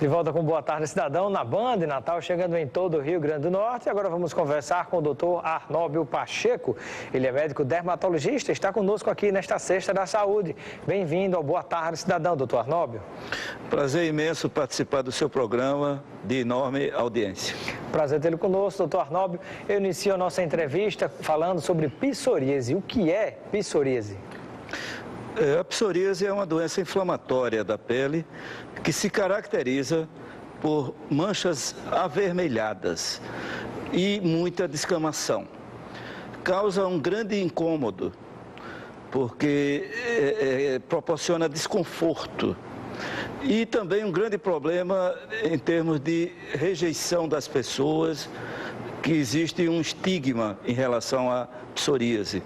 De volta com Boa Tarde Cidadão na Band Natal, chegando em todo o Rio Grande do Norte. Agora vamos conversar com o doutor Arnóbio Pacheco. Ele é médico dermatologista e está conosco aqui nesta Sexta da Saúde. Bem-vindo ao Boa Tarde Cidadão, doutor Arnóbio. Prazer imenso participar do seu programa de enorme audiência. Prazer tê-lo conosco, doutor Arnóbio. Eu inicio a nossa entrevista falando sobre psoríase. O que é psoríase? A psoríase é uma doença inflamatória da pele que se caracteriza por manchas avermelhadas e muita descamação. Causa um grande incômodo, porque proporciona desconforto e também um grande problema em termos de rejeição das pessoas, que existe um estigma em relação à psoríase.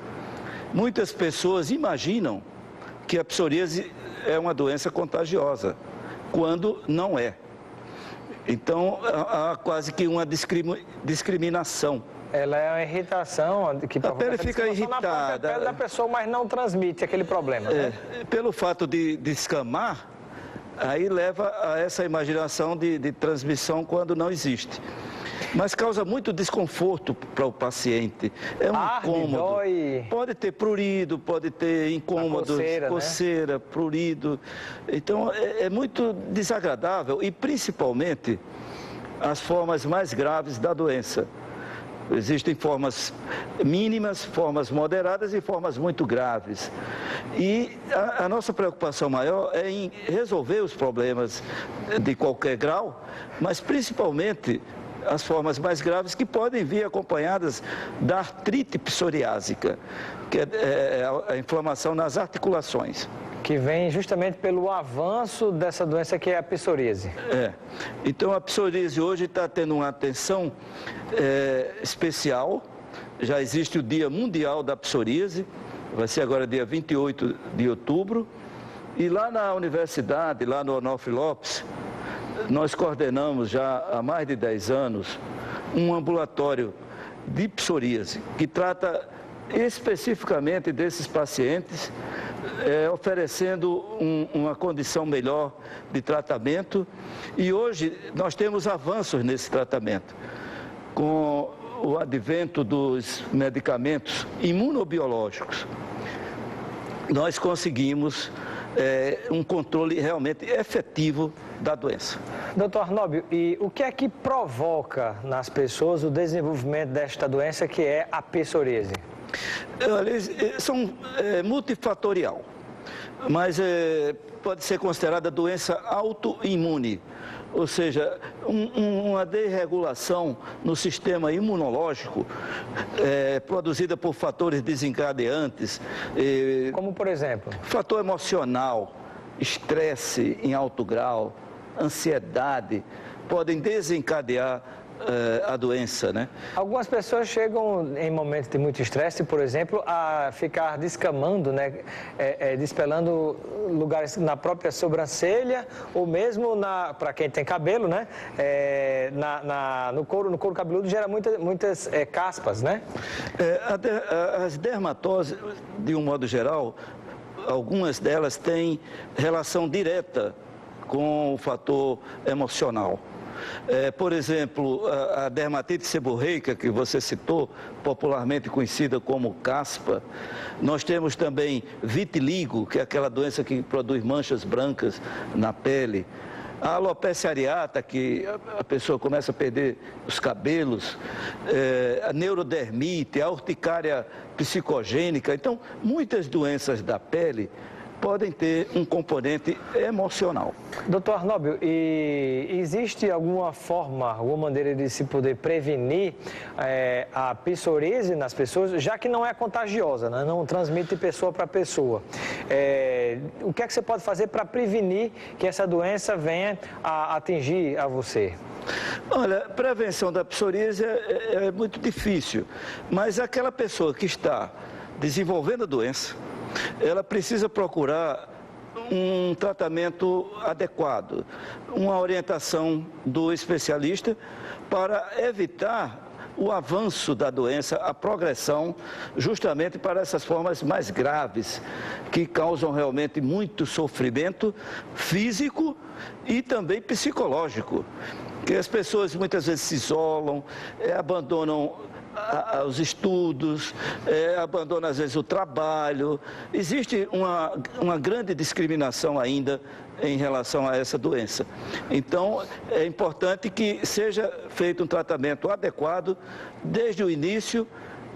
Muitas pessoas imaginam que a psoríase é uma doença contagiosa, quando não é. Então, há quase que uma discriminação. Ela é uma irritação que a pele fica irritada. Na pele da pessoa, mas não transmite aquele problema, né? Pelo fato de descamar, aí leva a essa imaginação de transmissão quando não existe. Mas causa muito desconforto para o paciente. É um incômodo. Dói. Pode ter prurido, pode ter incômodo, coceira, né? Prurido. Então, é muito desagradável e, principalmente, as formas mais graves da doença. Existem formas mínimas, formas moderadas e formas muito graves. E a nossa preocupação maior é em resolver os problemas de qualquer grau, mas principalmente as formas mais graves que podem vir acompanhadas da artrite psoriásica, que é a inflamação nas articulações. Que vem justamente pelo avanço dessa doença que é a psoríase. Então a psoríase hoje está tendo uma atenção especial. Já existe o Dia Mundial da Psoríase, vai ser agora dia 28 de outubro. E lá na universidade, lá no Onofre Lopes, nós coordenamos já há mais de 10 anos um ambulatório de psoríase, que trata especificamente desses pacientes, oferecendo uma condição melhor de tratamento. E hoje nós temos avanços nesse tratamento. Com o advento dos medicamentos imunobiológicos, nós conseguimos um controle realmente efetivo da doença. Doutor Arnóbio, e o que é que provoca nas pessoas o desenvolvimento desta doença que é a psoríase? São multifatorial, mas pode ser considerada doença autoimune, ou seja, uma desregulação no sistema imunológico produzida por fatores desencadeantes. Como por exemplo? Fator emocional, estresse em alto grau, ansiedade, podem desencadear a doença, né? Algumas pessoas chegam em momentos de muito estresse, por exemplo, a ficar descamando, né? Despelando lugares na própria sobrancelha ou mesmo para quem tem cabelo, né? No couro cabeludo gera muitas caspas, né? As dermatoses, de um modo geral, algumas delas têm relação direta com o fator emocional. Por exemplo, a dermatite seborreica, que você citou, popularmente conhecida como caspa. Nós temos também vitiligo, que é aquela doença que produz manchas brancas na pele. A alopecia areata, que a pessoa começa a perder os cabelos, a neurodermite, a urticária psicogênica. Então, muitas doenças da pele podem ter um componente emocional. Doutor Arnóbio, e existe alguma forma, alguma maneira de se poder prevenir a psoríase nas pessoas, já que não é contagiosa, né? Não transmite pessoa para pessoa? O que é que você pode fazer para prevenir que essa doença venha a atingir a você? Olha, prevenção da psoríase é muito difícil, mas aquela pessoa que está desenvolvendo a doença, ela precisa procurar um tratamento adequado, uma orientação do especialista para evitar o avanço da doença, a progressão, justamente para essas formas mais graves, que causam realmente muito sofrimento físico e também psicológico. Que as pessoas muitas vezes se isolam, abandonam os estudos, abandonam às vezes o trabalho. Existe uma grande discriminação ainda em relação a essa doença. Então, é importante que seja feito um tratamento adequado desde o início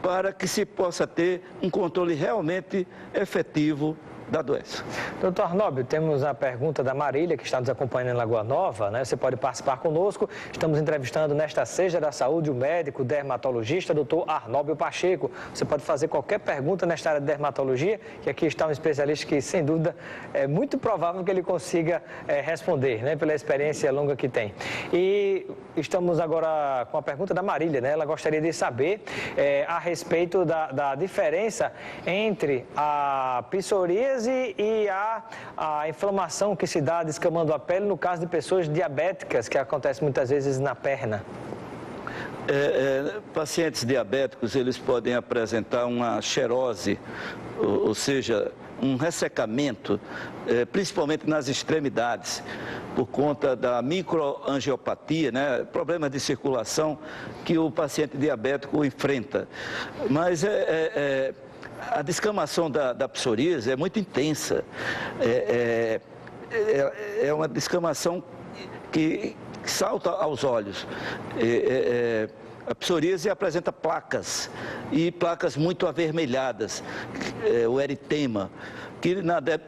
para que se possa ter um controle realmente efetivo da doença. Doutor Arnóbio, temos a pergunta da Marília, que está nos acompanhando em Lagoa Nova, né? Você pode participar conosco. Estamos entrevistando nesta Seja da Saúde o médico dermatologista, doutor Arnóbio Pacheco. Você pode fazer qualquer pergunta nesta área de dermatologia, que aqui está um especialista que, sem dúvida, é muito provável que ele consiga responder, né? Pela experiência longa que tem. E estamos agora com a pergunta da Marília, né? Ela gostaria de saber a respeito da diferença entre a psoríase e a inflamação que se dá descamando a pele no caso de pessoas diabéticas, que acontece muitas vezes na perna. Pacientes diabéticos, eles podem apresentar uma xerose, ou seja, um ressecamento, principalmente nas extremidades, por conta da microangiopatia, né, problemas de circulação que o paciente diabético enfrenta. Mas a descamação da psoríase é muito intensa. É uma descamação que salta aos olhos. A psoríase apresenta placas, e placas muito avermelhadas, o eritema, que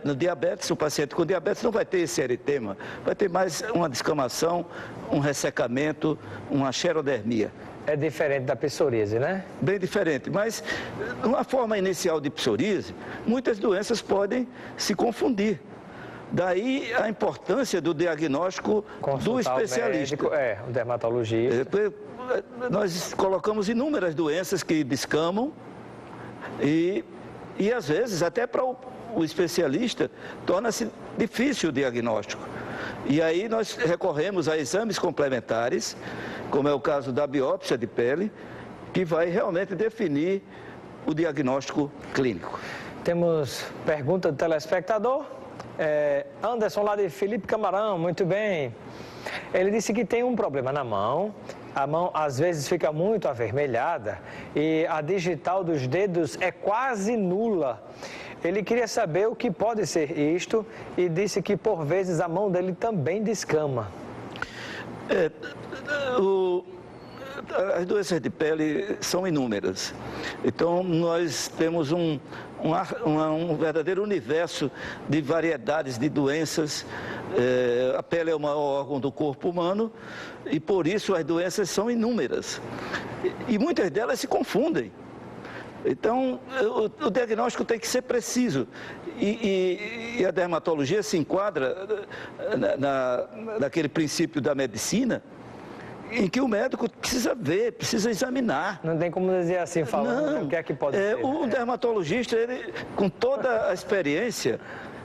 no diabetes, o paciente com diabetes não vai ter esse eritema, vai ter mais uma descamação, um ressecamento, uma xerodermia. É diferente da psoríase, né? Bem diferente, mas numa forma inicial de psoríase, muitas doenças podem se confundir. Daí a importância do diagnóstico do especialista. O médico, o dermatologista. Nós colocamos inúmeras doenças que descamam e às vezes até para o especialista torna-se difícil o diagnóstico. E aí nós recorremos a exames complementares, como é o caso da biópsia de pele, que vai realmente definir o diagnóstico clínico. Temos pergunta do telespectador. Anderson, lá de Felipe Camarão, muito bem. Ele disse que tem um problema na mão, a mão às vezes fica muito avermelhada e a digital dos dedos é quase nula. Ele queria saber o que pode ser isto e disse que por vezes a mão dele também descama. As doenças de pele são inúmeras. Então, nós temos um verdadeiro universo de variedades de doenças. A pele é o maior órgão do corpo humano e, por isso, as doenças são inúmeras. E muitas delas se confundem. Então, o diagnóstico tem que ser preciso. E a dermatologia se enquadra naquele princípio da medicina, em que o médico precisa ver, precisa examinar. Não tem como dizer assim, falando o que é que pode ser. O dermatologista, ele, com toda a experiência,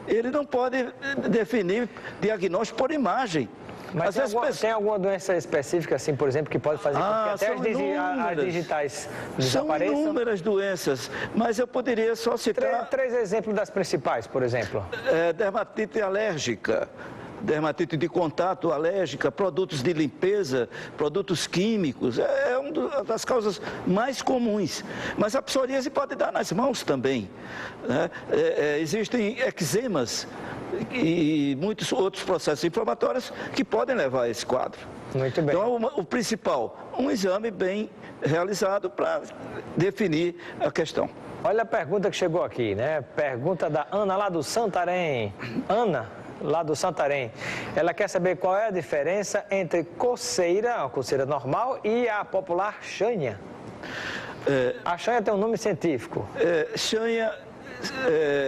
ele não pode definir diagnóstico por imagem. Mas tem alguma doença específica, assim, por exemplo, que pode fazer com que até as digitais desapareçam? São inúmeras doenças, mas eu poderia só citar... Três exemplos das principais, por exemplo. Dermatite alérgica, dermatite de contato alérgica, produtos de limpeza, produtos químicos, é uma das causas mais comuns. Mas a psoríase pode dar nas mãos também, né? Existem eczemas e muitos outros processos inflamatórios que podem levar a esse quadro. Muito bem. Então, o principal, um exame bem realizado para definir a questão. Olha a pergunta que chegou aqui, né? Pergunta da Ana, lá do Santarém. Ana, lá do Santarém. Ela quer saber qual é a diferença entre coceira, a coceira normal, e a popular chanha. A chanha tem um nome científico. Chanha,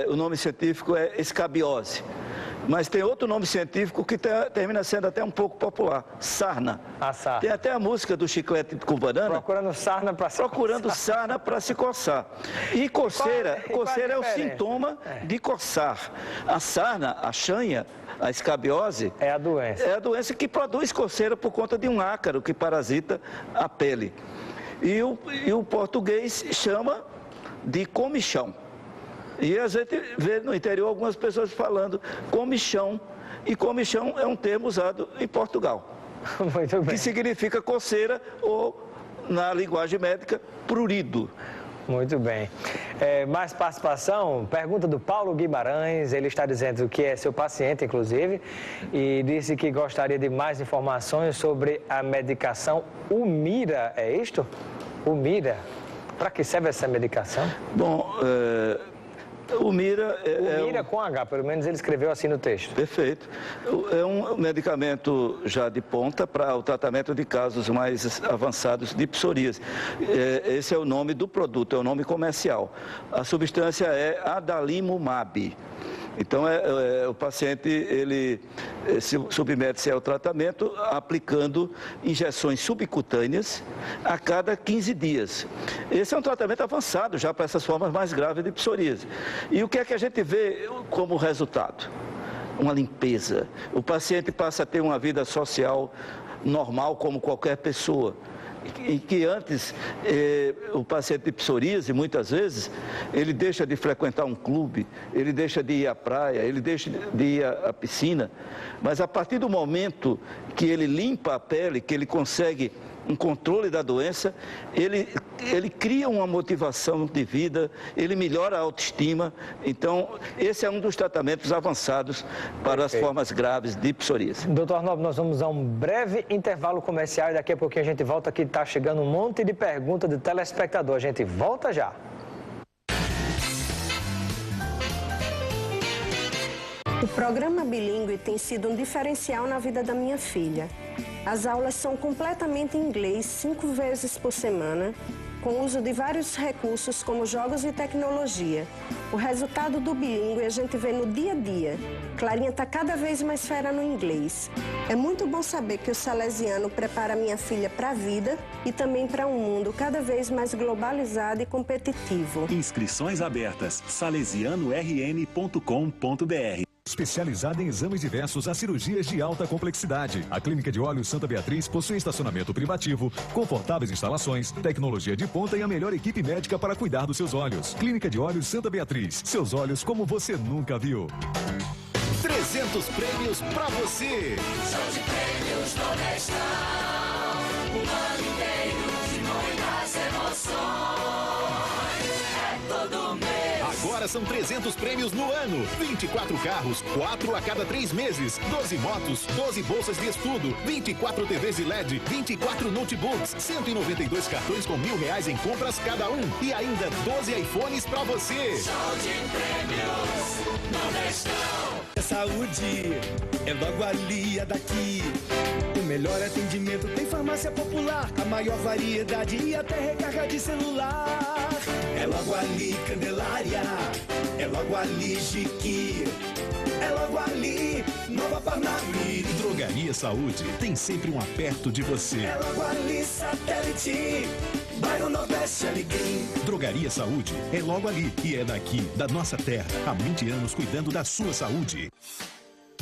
o nome científico é escabiose. Mas tem outro nome científico que termina sendo até um pouco popular, sarna. A sarna. Tem até a música do Chiclete com Banana. Procurando sarna para se Procurando sarna para se coçar. E coceira, coceira é o sintoma de coçar. A sarna, a chanha, a escabiose... É a doença. É a doença que produz coceira por conta de um ácaro que parasita a pele. E o português chama de comichão. E a gente vê no interior algumas pessoas falando comichão. E comichão é um termo usado em Portugal. Muito bem. Que significa coceira ou, na linguagem médica, prurido. Muito bem. Mais participação? Pergunta do Paulo Guimarães. Ele está dizendo que é seu paciente, inclusive, e disse que gostaria de mais informações sobre a medicação Humira. É isto? Humira. Para que serve essa medicação? Bom, Humira Humira com H, pelo menos ele escreveu assim no texto. Perfeito. É um medicamento já de ponta para o tratamento de casos mais avançados de psoríase. Esse é o nome do produto, é o nome comercial. A substância é adalimumab. Então, o paciente, ele se submete-se ao tratamento aplicando injeções subcutâneas a cada 15 dias. Esse é um tratamento avançado já para essas formas mais graves de psoríase. E o que é que a gente vê como resultado? Uma limpeza. O paciente passa a ter uma vida social normal como qualquer pessoa. Em que antes o paciente de psoríase, muitas vezes, ele deixa de frequentar um clube, ele deixa de ir à praia, ele deixa de ir à piscina, mas a partir do momento que ele limpa a pele, que ele consegue um controle da doença, ele cria uma motivação de vida, ele melhora a autoestima. Então, esse é um dos tratamentos avançados para as formas graves de psoríase. Doutor Nobre, nós vamos a um breve intervalo comercial e daqui a pouquinho a gente volta, que está chegando um monte de perguntas de telespectador. A gente volta já. O programa bilíngue tem sido um diferencial na vida da minha filha. As aulas são completamente em inglês 5 vezes por semana, com o uso de vários recursos como jogos e tecnologia. O resultado do bilíngue a gente vê no dia a dia. Clarinha está cada vez mais fera no inglês. É muito bom saber que o Salesiano prepara minha filha para a vida e também para um mundo cada vez mais globalizado e competitivo. Inscrições abertas. salesianorn.com.br. Especializada em exames diversos a cirurgias de alta complexidade. A Clínica de Olhos Santa Beatriz possui estacionamento privativo, confortáveis instalações, tecnologia de ponta e a melhor equipe médica para cuidar dos seus olhos. Clínica de Olhos Santa Beatriz. Seus olhos como você nunca viu. 300 prêmios pra você. Show de prêmios Nordestão. O ano inteiro de muitas emoções. É todo mês. Agora são 300 prêmios no ano. 24 carros, 4 a cada 3 meses. 12 motos, 12 bolsas de estudo, 24 TVs de LED, 24 notebooks, 192 cartões com R$1.000 em compras cada um. E ainda 12 iPhones pra você. Show de prêmios Nordestão. Saúde é logo ali, é daqui. O melhor atendimento tem farmácia popular, a maior variedade e até recarga de celular. É logo ali, Candelária. É logo ali, Jiqui. É logo ali, Nova Parnamirim. Drogaria Saúde tem sempre um perto de você. É logo ali, Satélite. Bairro Nordeste, Alegrim. Drogaria Saúde é logo ali e é daqui, da nossa terra. Há 20 anos cuidando da sua saúde.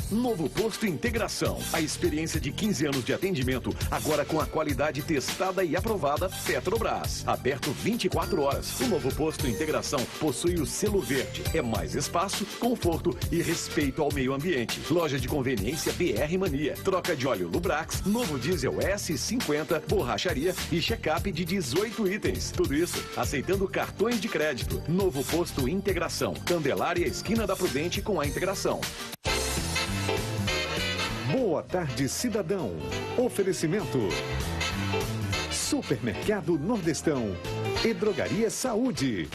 Novo Posto Integração. A experiência de 15 anos de atendimento, agora com a qualidade testada e aprovada Petrobras. Aberto 24 horas. O Novo Posto Integração possui o selo verde. É mais espaço, conforto e respeito ao meio ambiente. Loja de conveniência BR Mania. Troca de óleo Lubrax, novo diesel S50, borracharia e check-up de 18 itens. Tudo isso aceitando cartões de crédito. Novo Posto Integração. Candelária, esquina da Prudente com a Integração. Boa tarde, cidadão. Oferecimento: Supermercado Nordestão e Drogaria Saúde.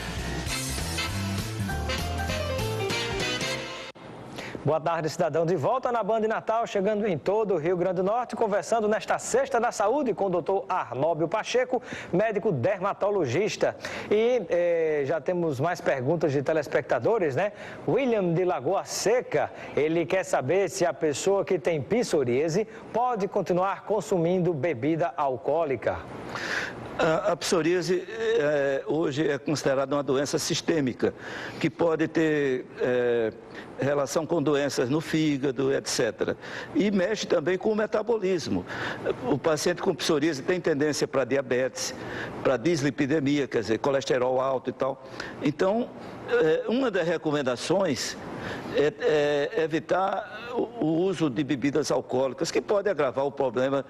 Boa tarde, cidadão. De volta na Band Natal, chegando em todo o Rio Grande do Norte, conversando nesta Sexta da Saúde com o doutor Arnóbio Pacheco, médico dermatologista. E já temos mais perguntas de telespectadores, né? William de Lagoa Seca, ele quer saber se a pessoa que tem psoríase pode continuar consumindo bebida alcoólica. A psoríase hoje é considerada uma doença sistêmica, que pode ter relação com doenças no fígado, etc. E mexe também com o metabolismo. O paciente com psoríase tem tendência para diabetes, para dislipidemia, quer dizer, colesterol alto e tal. Então, uma das recomendações é evitar o uso de bebidas alcoólicas, que pode agravar o problema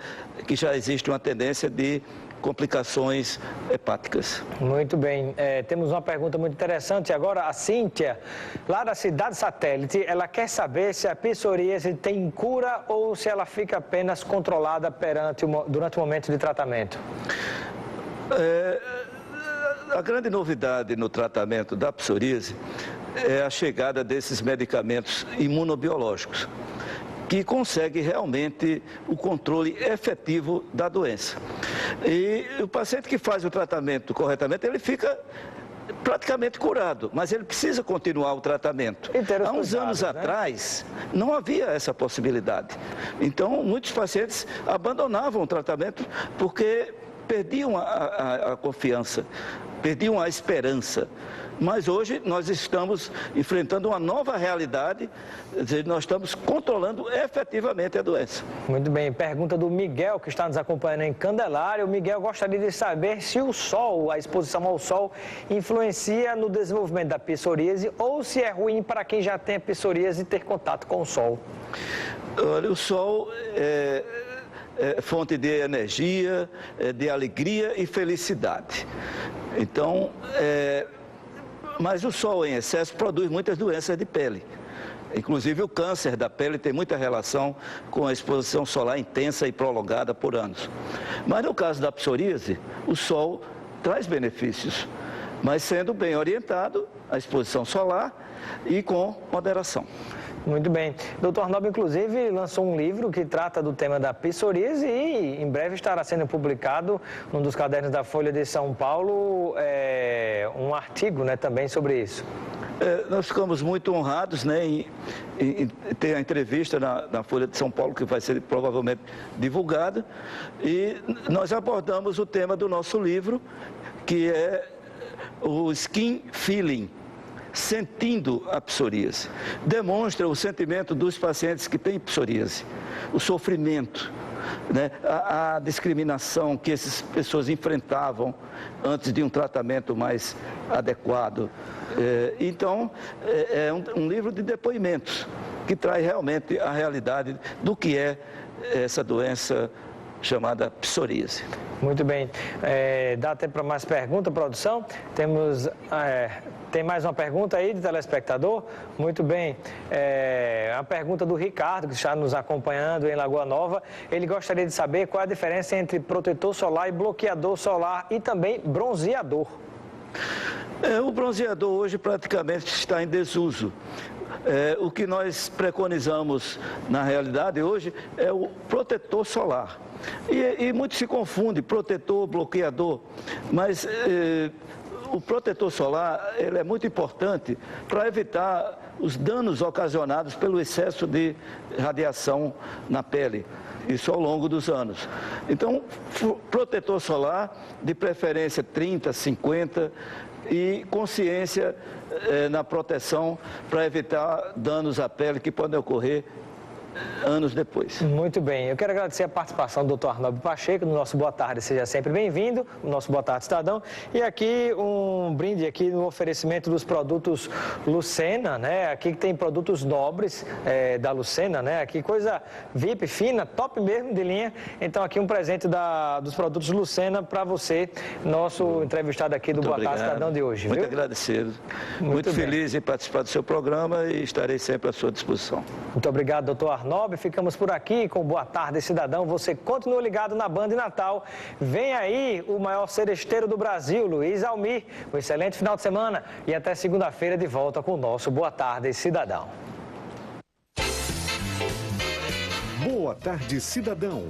que já existe uma tendência de complicações hepáticas. Muito bem. Temos uma pergunta muito interessante agora. A Cíntia, lá da cidade satélite, ela quer saber se a psoríase tem cura ou se ela fica apenas controlada durante o momento de tratamento. A grande novidade no tratamento da psoríase é a chegada desses medicamentos imunobiológicos, que consegue realmente o controle efetivo da doença. E o paciente que faz o tratamento corretamente, ele fica praticamente curado, mas ele precisa continuar o tratamento. Há uns anos atrás, não havia essa possibilidade. Então, muitos pacientes abandonavam o tratamento porque perdiam a confiança, perdiam a esperança. Mas hoje nós estamos enfrentando uma nova realidade, quer dizer, nós estamos controlando efetivamente a doença. Muito bem, pergunta do Miguel, que está nos acompanhando em Candelária. O Miguel gostaria de saber se o sol, a exposição ao sol, influencia no desenvolvimento da psoríase ou se é ruim para quem já tem a psoríase ter contato com o sol. Olha, o sol é fonte de energia, de alegria e felicidade. Então, mas o sol em excesso produz muitas doenças de pele. Inclusive o câncer da pele tem muita relação com a exposição solar intensa e prolongada por anos. Mas no caso da psoríase, o sol traz benefícios, mas sendo bem orientado, a exposição solar e com moderação. Muito bem. Dr. Arnob, inclusive, lançou um livro que trata do tema da psoríase e em breve estará sendo publicado num dos cadernos da Folha de São Paulo um artigo, né, também sobre isso. Nós ficamos muito honrados, né, em ter a entrevista na Folha de São Paulo, que vai ser provavelmente divulgada, e nós abordamos o tema do nosso livro, que é o Skin Feeling, sentindo a psoríase. Demonstra o sentimento dos pacientes que têm psoríase, o sofrimento, né? A discriminação que essas pessoas enfrentavam antes de um tratamento mais adequado. Então, é um livro de depoimentos que traz realmente a realidade do que é essa doença chamada psoríase. Muito bem. Dá tempo para mais pergunta, produção? Tem mais uma pergunta aí de telespectador? Muito bem. A pergunta do Ricardo, que está nos acompanhando em Lagoa Nova. Ele gostaria de saber qual é a diferença entre protetor solar e bloqueador solar e também bronzeador. O bronzeador hoje praticamente está em desuso. O que nós preconizamos na realidade hoje é o protetor solar. E muito se confunde protetor, bloqueador, mas o protetor solar ele é muito importante para evitar os danos ocasionados pelo excesso de radiação na pele, isso ao longo dos anos. Então, protetor solar, de preferência 30, 50, e consciência na proteção para evitar danos à pele que podem ocorrer anos depois. Muito bem. Eu quero agradecer a participação do Dr. Arnob Pacheco no nosso Boa Tarde. Seja sempre bem-vindo, o nosso Boa Tarde Cidadão. E aqui um brinde aqui no oferecimento dos produtos Lucena, né? Aqui que tem produtos nobres da Lucena, né? Aqui coisa VIP, fina, top mesmo de linha. Então aqui um presente dos produtos Lucena para você, nosso entrevistado aqui do Boa Tarde Cidadão de hoje. Muito viu? agradecido. Muito feliz em participar do seu programa e estarei sempre à sua disposição. Muito obrigado, doutor Arnob. Ficamos por aqui com Boa Tarde Cidadão. Você continua ligado na Band Natal. Vem aí o maior seresteiro do Brasil, Luiz Almir. Um excelente final de semana e até segunda-feira de volta com o nosso Boa Tarde Cidadão. Boa Tarde Cidadão.